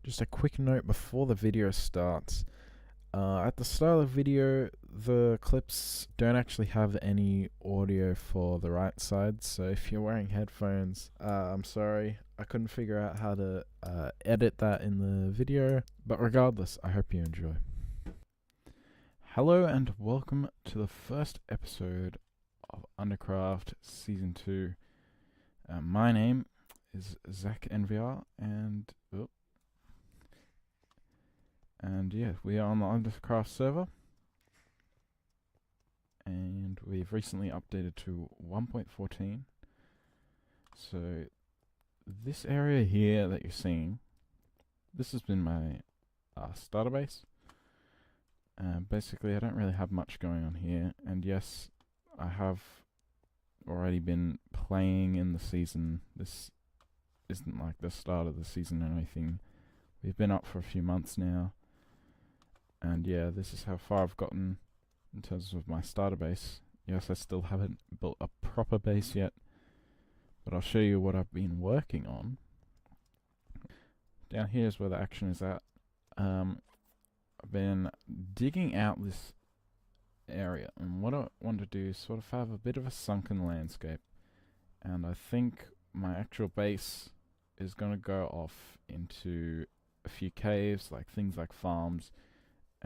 Just a quick note before the video starts. At the start of the video, the clips don't actually have any audio for the right side, so if you're wearing headphones, I'm sorry. I couldn't figure out how to edit that in the video, but regardless, I hope you enjoy. Hello and welcome to the first episode of Undercraft Season 2. My name is Zach NVR, and yeah, we are on the Undercraft server, and we've recently updated to 1.14. So this area here that you're seeing, this has been my starter base. Basically, I don't really have much going on here, and yes, I have already been playing in the season. This isn't like the start of the season or anything. We've been up for a few months now. And yeah, this is how far I've gotten in terms of my starter base. Yes, I still haven't built a proper base yet, but I'll show you what I've been working on. Down here is where the action is at. I've been digging out this area, and what I want to do is sort of have a bit of a sunken landscape. And I think my actual base is going to go off into a few caves, like things like farms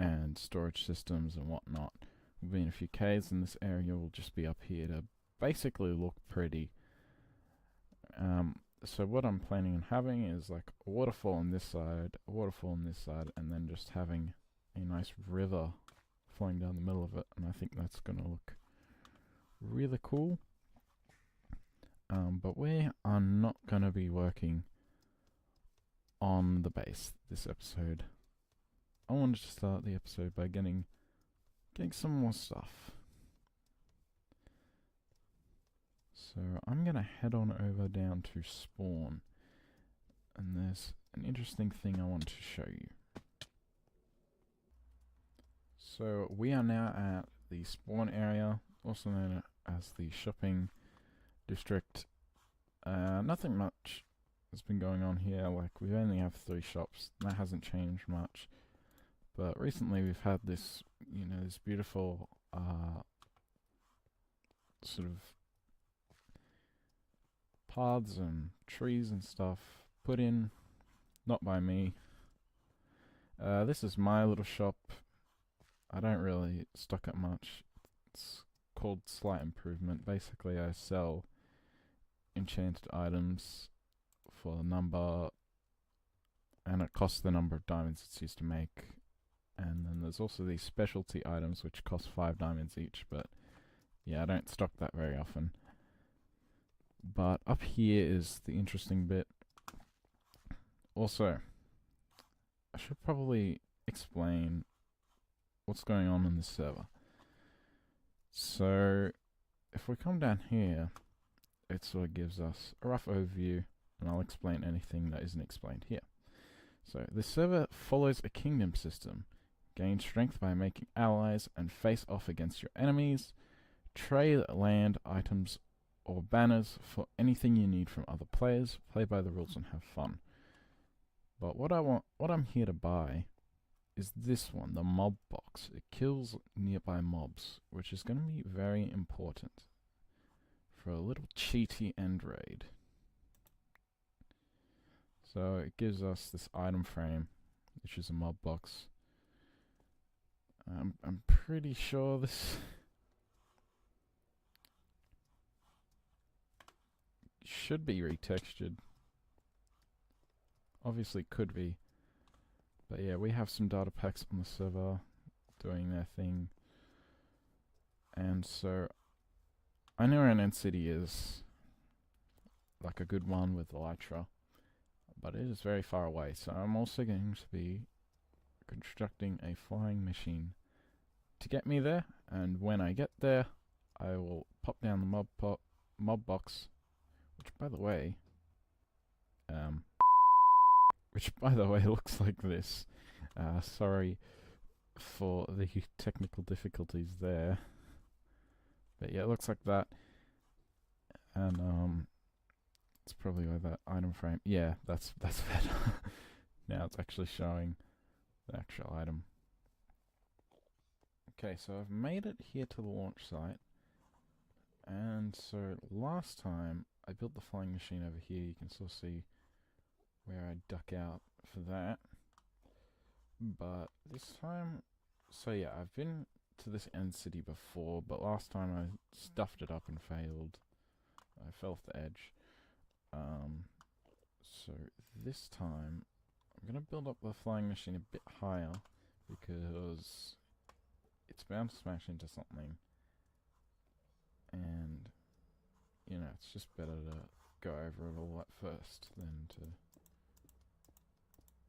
and storage systems and whatnot. We'll be in a few caves, and this area will just be up here to basically look pretty. So what I'm planning on having is like a waterfall on this side, a waterfall on this side, and then just having a nice river flowing down the middle of it, and I think that's going to look really cool. But we are not going to be working on the base this episode. I wanted to start the episode by getting some more stuff. So I'm going to head on over down to spawn. And there's an interesting thing I want to show you. So we are now at the spawn area, also known as the shopping district. Nothing much has been going on here. Like, we only have 3 shops. That hasn't changed much. But recently we've had this, this beautiful sort of paths and trees and stuff put in, not by me. This is my little shop. I don't really stock it much. It's called Slight Improvement. Basically, I sell enchanted items for the number, and it costs the number of diamonds it's used to make. And then there's also these specialty items which cost 5 diamonds each, but yeah, I don't stock that very often. But up here is the interesting bit. Also, I should probably explain what's going on in this server. So, if we come down here, it sort of gives us a rough overview, and I'll explain anything that isn't explained here. So, this server follows a kingdom system. Gain strength by making allies and face off against your enemies. Trade land, items, or banners for anything you need from other players. Play by the rules and have fun. But what I'm here to buy is this one, the mob box. It kills nearby mobs, which is going to be very important for a little cheaty end raid. So it gives us this item frame, which is a mob box. I'm pretty sure this should be retextured. Obviously could be. But yeah, we have some data packs on the server doing their thing. And so I know where an end city is, like a good one with Elytra, but it is very far away. So I'm also going to be constructing a flying machine to get me there, and when I get there, I will pop down the mob box, which by the way looks like this. Sorry for the technical difficulties there, but yeah, it looks like that. And it's probably where that item frame. Yeah, that's better. Now it's actually showing the actual item. Okay, so I've made it here to the launch site. And so last time I built the flying machine over here. You can still see where I duck out for that. But this time, so yeah, I've been to this end city before, but last time I stuffed it up and failed. I fell off the edge. So this time I'm gonna build up the flying machine a bit higher because it's bound to smash into something, and you know, it's just better to go over it all at first than to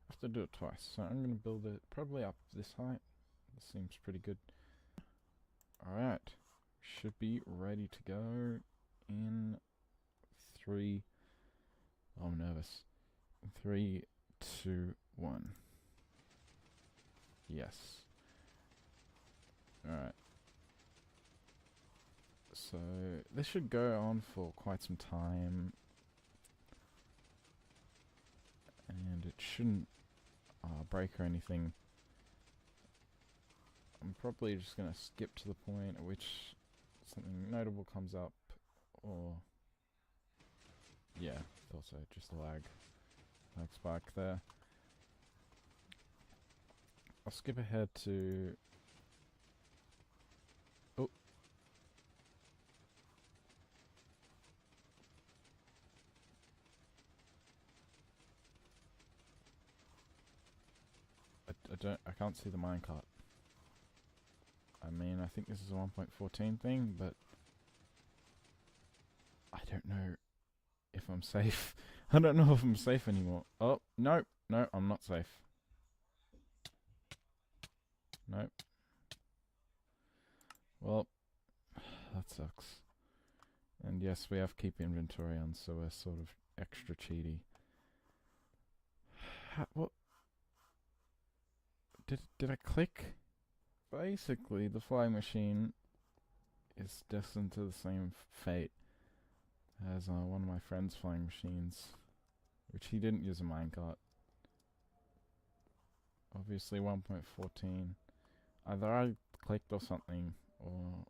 have to do it twice. So I'm gonna build it probably up this height. This seems pretty good. Alright, should be ready to go in 3. Oh, I'm nervous. 3, 2, 1. Yes. Alright. So this should go on for quite some time, and it shouldn't break or anything. I'm probably just going to skip to the point at which something notable comes up, or yeah, also just a lag spike there. I'll skip ahead to I can't see the minecart. I mean, I think this is a 1.14 thing, but I don't know if I'm safe. I don't know if I'm safe anymore. Oh, no, I'm not safe. Nope. Well, that sucks. And yes, we have keep inventory on, so we're sort of extra cheaty. What? Did I click? Basically, the flying machine is destined to the same fate as one of my friend's flying machines, which he didn't use a minecart. Obviously 1.14. Either I clicked or something, or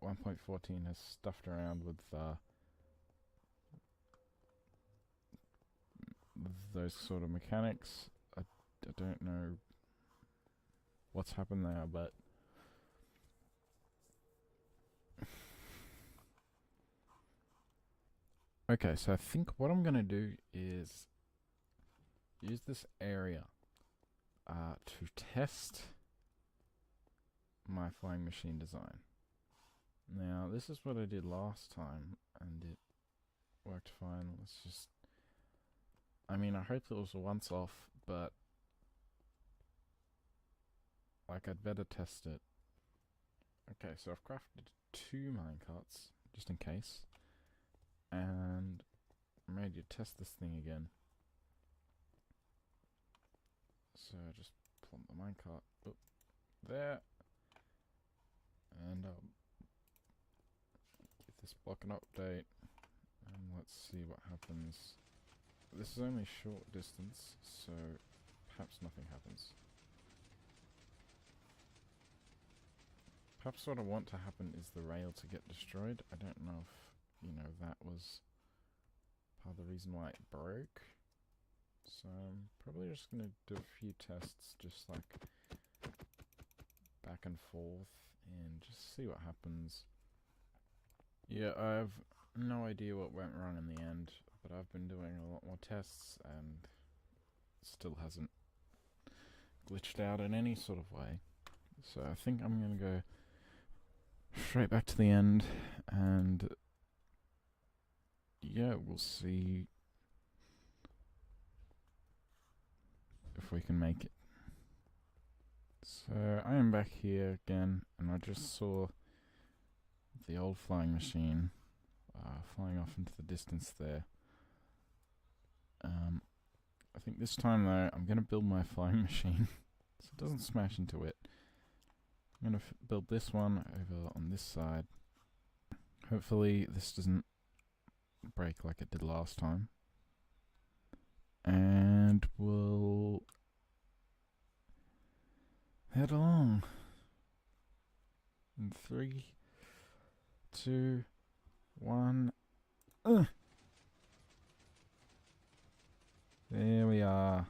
1.14 has stuffed around with those sort of mechanics. I don't know what's happened there, but okay, so I think what I'm gonna do is use this area to test my flying machine design. Now, this is what I did last time, and it worked fine. Let's just, I mean, I hope it was a once off, but like, I'd better test it. Okay, so I've crafted 2 minecarts, just in case, and I'm ready to test this thing again. So just plump the minecart up there, and give this block an update, and let's see what happens. This is only short distance, so perhaps nothing happens. Perhaps what I want to happen is the rail to get destroyed. I don't know if, you know, that was part of the reason why it broke. So I'm probably just going to do a few tests, just like back and forth, and just see what happens. Yeah, I have no idea what went wrong in the end, but I've been doing a lot more tests and still hasn't glitched out in any sort of way. So I think I'm going to go straight back to the end, and yeah, we'll see if we can make it. So I am back here again, and I just saw the old flying machine flying off into the distance there. I think this time though, I'm going to build my flying machine so it doesn't smash into it. I'm going to build this one over on this side. Hopefully this doesn't break like it did last time. And we'll head along. In 3, 2, 1. There we are.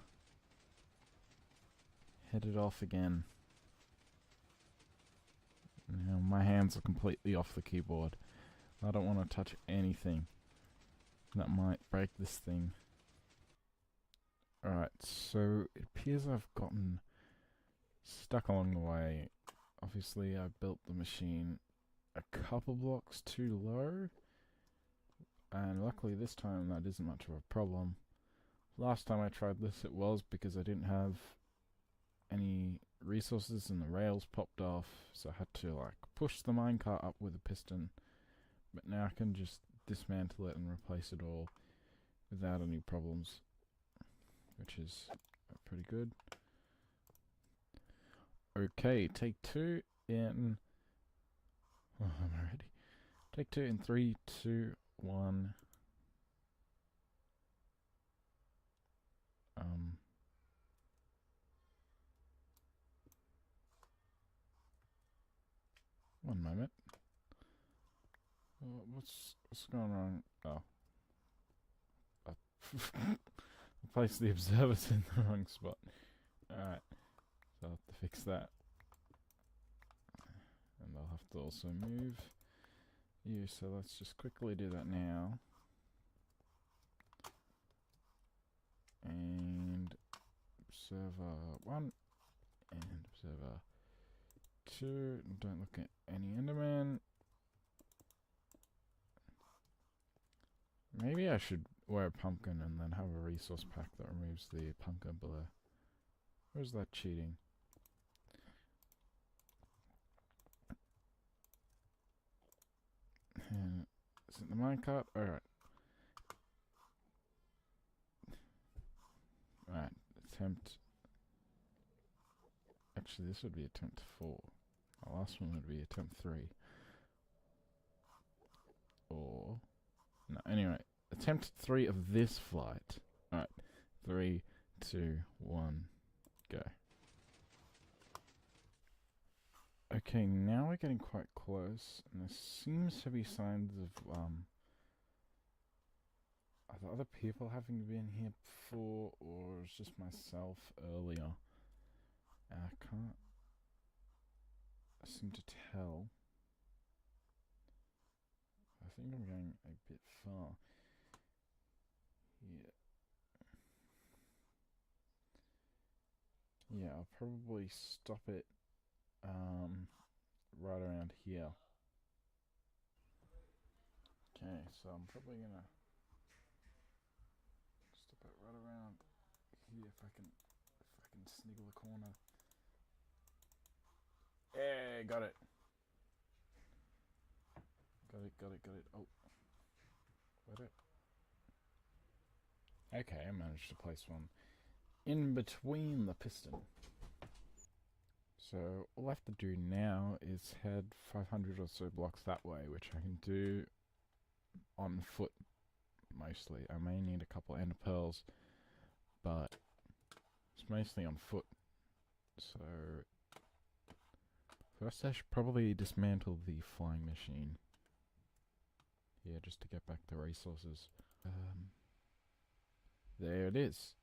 Headed off again. Now my hands are completely off the keyboard. I don't want to touch anything that might break this thing. Alright, so it appears I've gotten stuck along the way. Obviously I built the machine a couple blocks too low, and luckily this time that isn't much of a problem. Last time I tried this it was because I didn't have any resources and the rails popped off, so I had to like push the minecart up with a piston, but now I can just dismantle it and replace it all without any problems, which is pretty good. Okay, take 2 in... Oh, I'm ready. Take 2 in 3, 2, 1. One moment. What's going wrong? Oh. I placed the observers in the wrong spot. Alright. So I'll have to fix that. And I'll have to also move you, so let's just quickly do that now. And observer 1 and observer 2. Don't look at any Enderman. Maybe I should wear a pumpkin and then have a resource pack that removes the pumpkin below. Where's that cheating? And is it the minecart? Alright. Alright, attempt. Actually, this would be attempt 4. The last one would be attempt 3. Or... no, anyway. Attempt 3 of this flight. Alright. 3, 2, 1, go. Okay, now we're getting quite close, and there seems to be signs of, either other people having been here before, or it's just myself earlier. I can't seem to tell. I think I'm going a bit far. Yeah. Yeah, I'll probably stop it right around here. Okay, so I'm probably gonna stop it right around here if I can sniggle a corner. Yeah, got it. Got it. Oh, where'd it? Okay, I managed to place one in between the piston. So all I have to do now is head 500 or so blocks that way, which I can do on foot mostly. I may need a couple ender pearls, but it's mostly on foot. So first I should probably dismantle the flying machine. Yeah, just to get back the resources. There it is.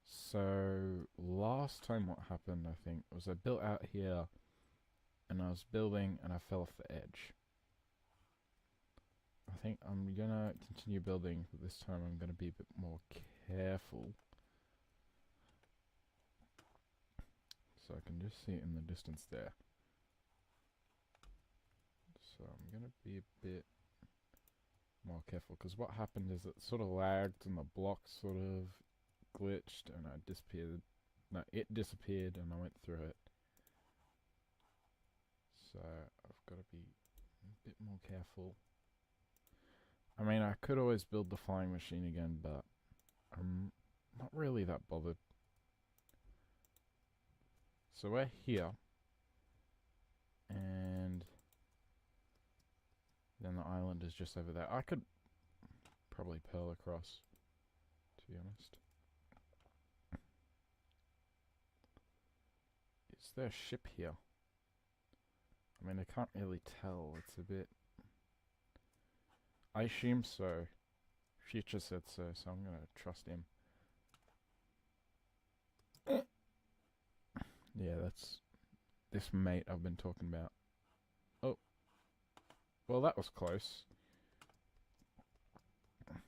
So last time what happened, I think, was I built out here and I was building and I fell off the edge. I think I'm gonna continue building, but this time I'm gonna be a bit more careful. So I can just see it in the distance there. So I'm gonna be a bit more careful, because what happened is it sort of lagged and the block sort of glitched and I disappeared. No, it disappeared and I went through it. So I've got to be a bit more careful. I mean, I could always build the flying machine again, but I'm not really that bothered. So we're here, and then the island is just over there. I could probably pearl across, to be honest. there a ship here? I mean, I can't really tell. It's a bit... I assume so. Future said so, so I'm gonna trust him. Yeah, that's this mate I've been talking about. Oh. Well, that was close. I'm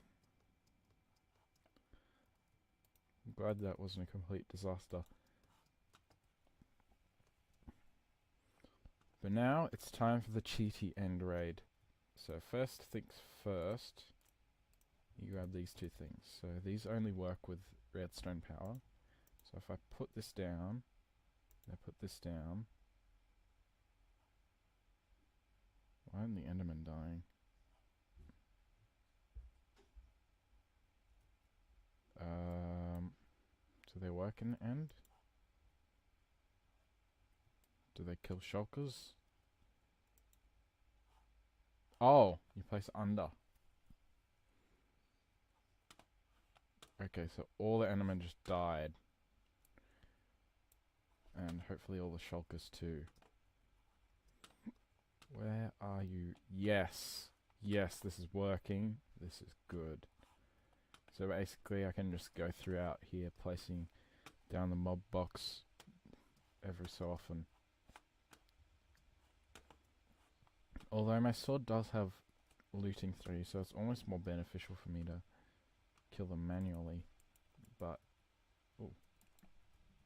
glad that wasn't a complete disaster. But now it's time for the Cheaty end raid. So first things first, you grab these two things. So these only work with redstone power. So if I put this down, I put this down. Why isn't the Enderman dying? Do they work in the end? Do they kill shulkers? Oh, you place under. Okay, so all the Endermen just died. And hopefully all the shulkers too. Where are you? Yes. Yes, this is working. This is good. So basically I can just go throughout here placing down the mob box every so often. Although my sword does have looting 3, so it's almost more beneficial for me to kill them manually. But, oh,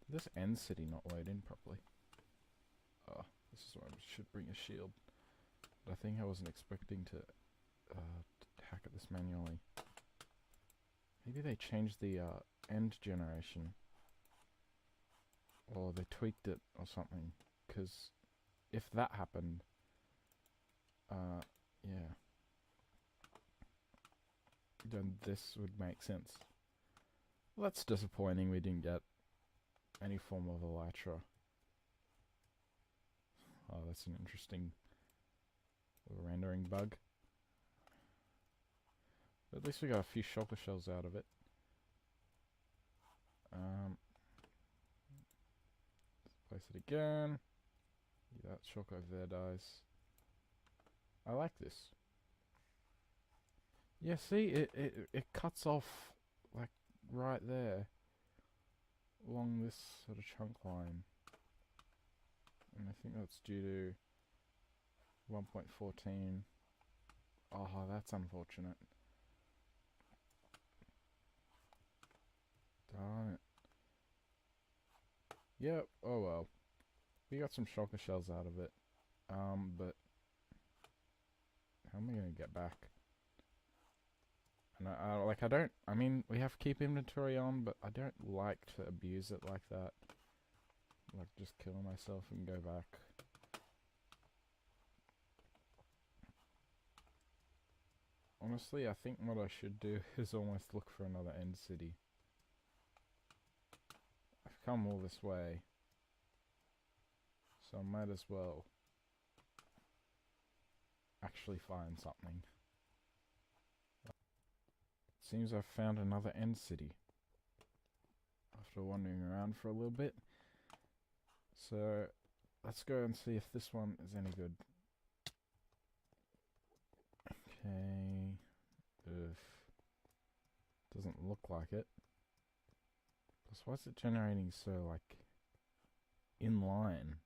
did this end city not load in properly? Oh, this is why I should bring a shield. But I think I wasn't expecting to hack at this manually. Maybe they changed the end generation. Or they tweaked it or something. Because if that happened, yeah, then this would make sense. Well, that's disappointing we didn't get any form of elytra. Oh, that's an interesting little rendering bug. But at least we got a few shulker shells out of it. Place it again. Yeah, that shulker over there dies. I like this. Yeah, see, it cuts off like right there along this sort of chunk line. And I think that's due to 1.14. Oh, that's unfortunate. Darn it. Yep, oh well. We got some shulker shells out of it. But how am I gonna get back? And I mean, we have to keep inventory on, but I don't like to abuse it like that. Like, just kill myself and go back. Honestly, I think what I should do is almost look for another end city. I've come all this way, so I might as well actually find something. Seems I've found another end city after wandering around for a little bit. So let's go and see if this one is any good. Okay. Ugh. Doesn't look like it. Plus, why is it generating so, like, in line?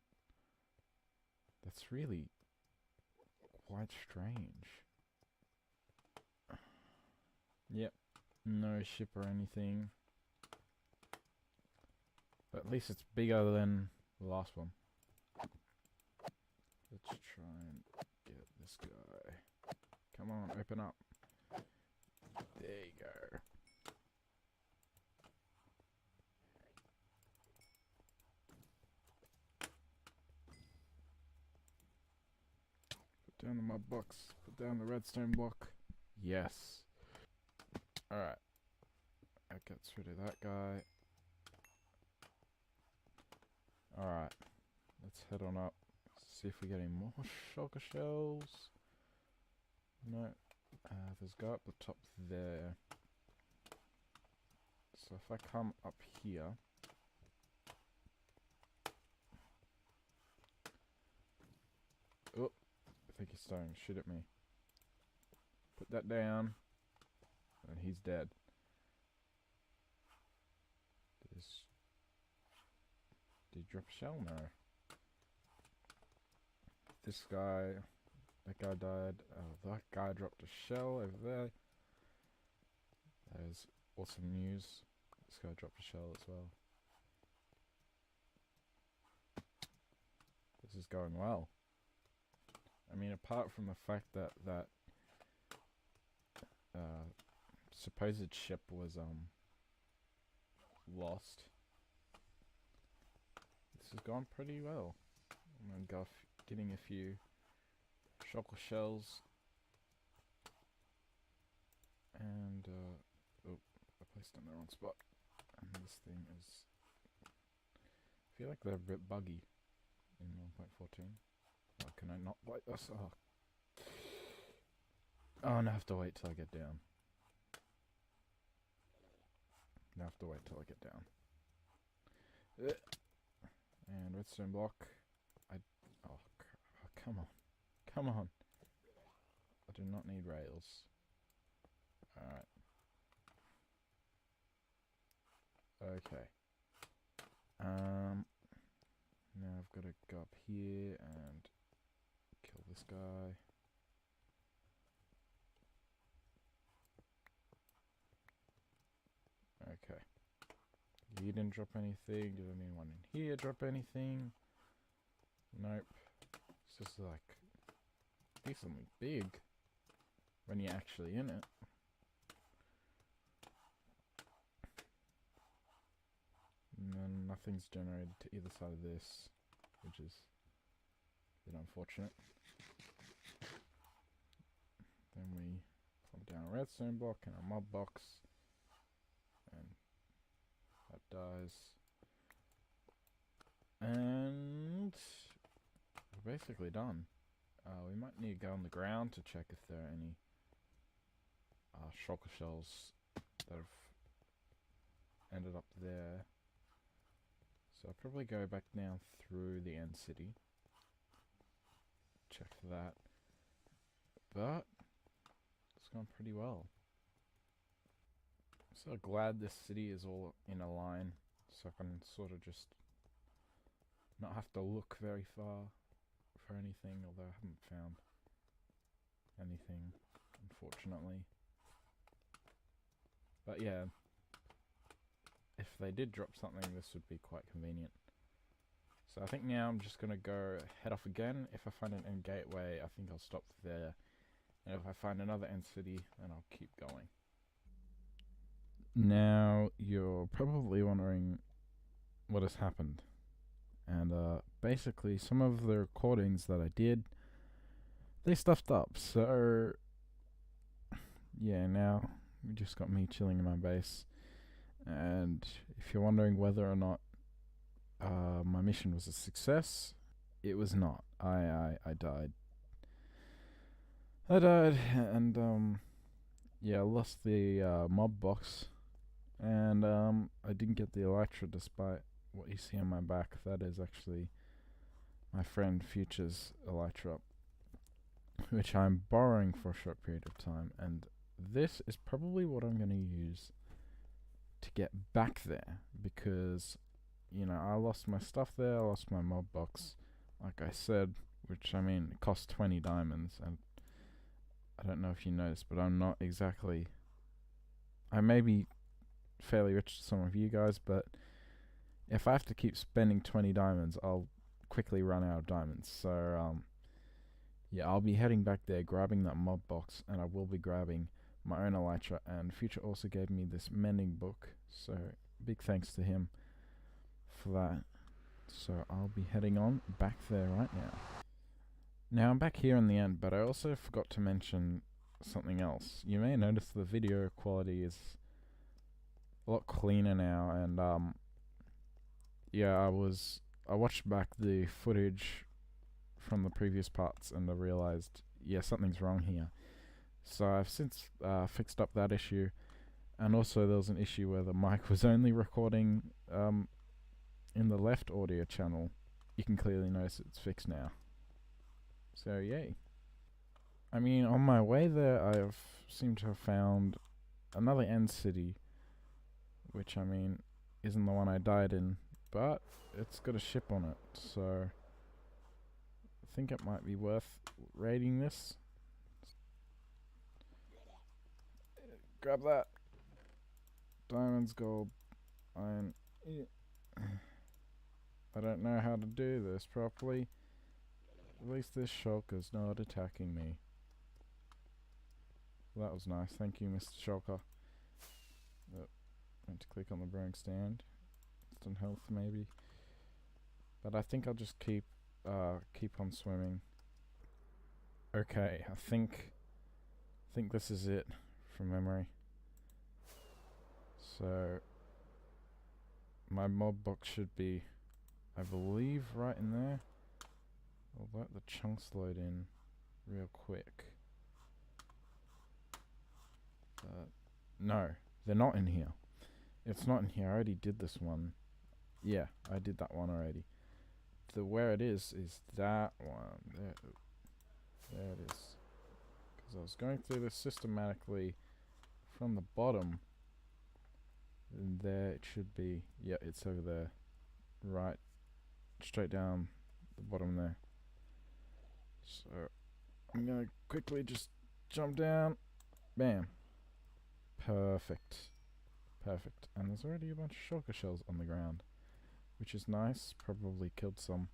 That's really quite strange. Yep. No ship or anything. But at least it's bigger than the last one. Let's try and get this guy. Come on, open up. There you go. Put down the mud box. Put down the redstone block. Yes. Alright. That gets rid of that guy. Alright. Let's head on up. See if we get any more shulker shells. No. There's a guy up the top there. So if I come up here, think he's starting to shoot at me. Put that down. And he's dead. Did he drop a shell? No. This guy... That guy died. Oh, that guy dropped a shell over there. There's awesome news. This guy dropped a shell as well. This is going well. I mean, apart from the fact that that supposed ship was lost, this has gone pretty well. I'm getting a few shockle shells, and oh, I placed it in the wrong spot. And this thing is, I feel like they're a bit buggy in 1.14. Oh, can I not light this? Oh, and I have to wait till I get down. I have to wait till I get down. And redstone block. Oh, come on. Come on. I do not need rails. Alright. Okay. Now I've got to go up here and kill this guy. Okay. You didn't drop anything. Did anyone in here drop anything? Nope. It's just like decently big when you're actually in it. And then nothing's generated to either side of this, which is a bit unfortunate. Then we plump down a redstone block and a mob box, and that dies. And we're basically done. We might need to go on the ground to check if there are any shulker shells that have ended up there. So I'll probably go back now through the end city. Check for that. But it's gone pretty well. I'm so glad this city is all in a line, so I can sort of just not have to look very far for anything, although I haven't found anything, unfortunately. But yeah, if they did drop something, this would be quite convenient. So I think now I'm just going to go head off again. If I find an end gateway, I think I'll stop there. And if I find another end city, then I'll keep going. Now, you're probably wondering what has happened. And basically, some of the recordings that I did, they stuffed up. So, yeah, now we just got me chilling in my base. And if you're wondering whether or not my mission was a success, it was not. I died. I died, and yeah, I lost the mob box, and I didn't get the elytra despite what you see on my back. That is actually my friend Future's elytra, which I'm borrowing for a short period of time, and this is probably what I'm going to use to get back there, because, you know, I lost my stuff there, I lost my mob box, like I said, which, I mean, it cost 20 diamonds, and I don't know if you noticed, but I'm not exactly, I may be fairly rich to some of you guys, but if I have to keep spending 20 diamonds, I'll quickly run out of diamonds. So, yeah, I'll be heading back there, grabbing that mob box, and I will be grabbing my own elytra. And Future also gave me this mending book, so big thanks to him for that. So I'll be heading on back there right now. Now I'm back here in the end, but I also forgot to mention something else. You may notice the video quality is a lot cleaner now, and yeah, I watched back the footage from the previous parts, and I realized, yeah, something's wrong here. So I've since fixed up that issue, and also there was an issue where the mic was only recording in the left audio channel. You can clearly notice it's fixed now. So yay. I mean, on my way there, I've seemed to have found another end city, which, I mean, isn't the one I died in, but it's got a ship on it, so I think it might be worth raiding this. Grab that. Diamonds, gold, iron. I don't know how to do this properly. At least this shulker's not attacking me. Well, that was nice. Thank you, Mr. Shulker. Meant to click on the brewing stand. Instant health, maybe. But I think I'll just keep on swimming. Okay, I think this is it from memory. So my mob box should be, I believe, right in there. I'll let the chunks load in real quick. No, they're not in here. It's not in here. I already did this one. Yeah, I did that one already. Where it is that one. There it is. Because I was going through this systematically from the bottom. And there it should be. Yeah, it's over there. Right. Straight down the bottom there. So I'm going to quickly just jump down. Bam. Perfect. Perfect. And there's already a bunch of shulker shells on the ground, which is nice. Probably killed some.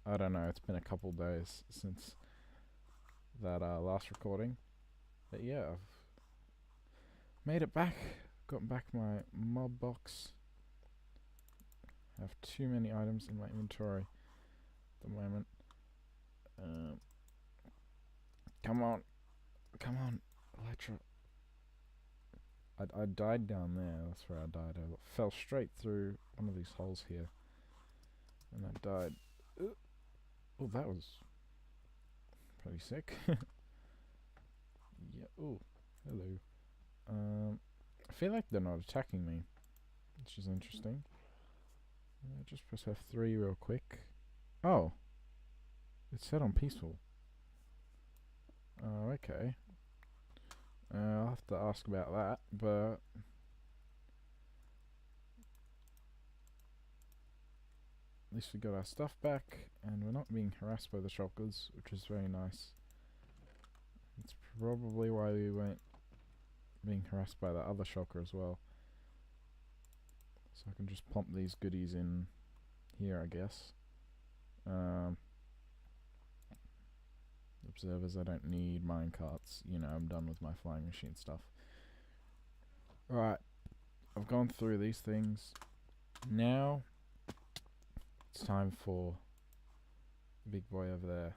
I don't know. It's been a couple days since that last recording. But yeah, I've made it back. Gotten back my mob box. I have too many items in my inventory at the moment. Come on. Come on, Electra. I died down there. That's where I died. I fell straight through one of these holes here. And I died. Oh, that was pretty sick. Yeah. Oh, hello. I feel like they're not attacking me, which is interesting. Just press F3 real quick. Oh. It's set on peaceful. Oh, okay. I'll have to ask about that, but at least we got our stuff back, and we're not being harassed by the shulkers, which is very nice. It's probably why we weren't being harassed by the other shulker as well. So I can just plump these goodies in here, I guess. Observers, I don't need minecarts. You know, I'm done with my flying machine stuff. Alright, I've gone through these things. Now, it's time for the big boy over there.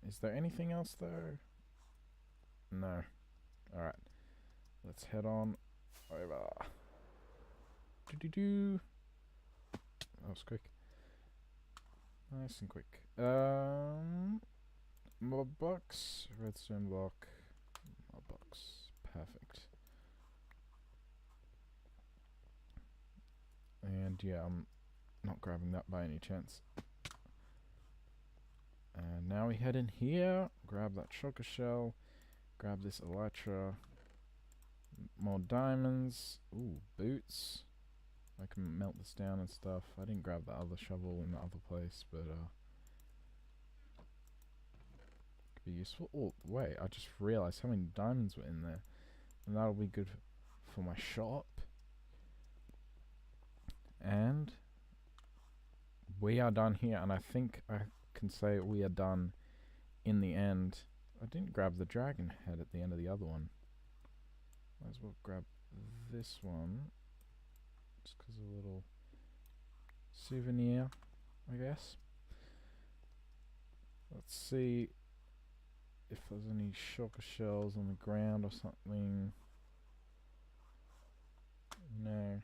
Is there anything else though? No. Alright. Let's head on over. That was quick. Nice and quick. Mob box, redstone block, mob box. Perfect. And yeah, I'm not grabbing that by any chance. And now we head in here, grab that shulker shell, grab this elytra, more diamonds, ooh, boots. I can melt this down and stuff. I didn't grab the other shovel in the other place, but could be useful. Oh, wait, I just realized how many diamonds were in there. And that'll be good for my shop. And we are done here, and I think I can say we are done in the end. I didn't grab the dragon head at the end of the other one. Might as well grab this one, just because a little souvenir, I guess. Let's see if there's any shulker shells on the ground or something. No.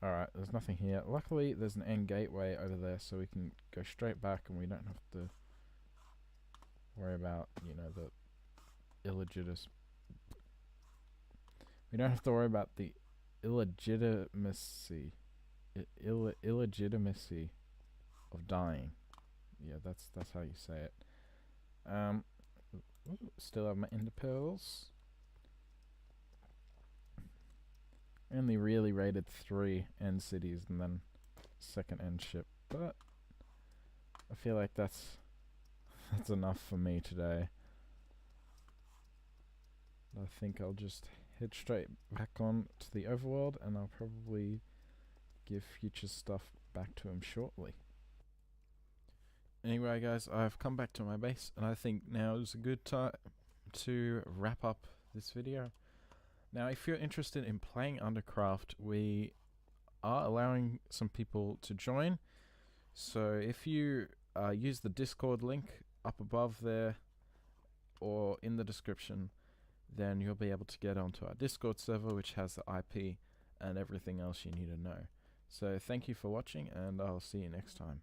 Alright, there's nothing here. Luckily, there's an end gateway over there, so we can go straight back and we don't have to worry about, you know, the illegitimacy. We don't have to worry about the illegitimacy of dying. Yeah, that's how you say it. Still have my ender pearls. Only really raided 3 end cities and then second end ship, but I feel like that's enough for me today. I think I'll just head straight back on to the overworld, and I'll probably give future stuff back to him shortly. Anyway guys, I've come back to my base, and I think now is a good time to wrap up this video. Now if you're interested in playing Undercraft, we are allowing some people to join. So if you use the Discord link up above there or in the description, then you'll be able to get onto our Discord server, which has the IP and everything else you need to know. So thank you for watching, and I'll see you next time.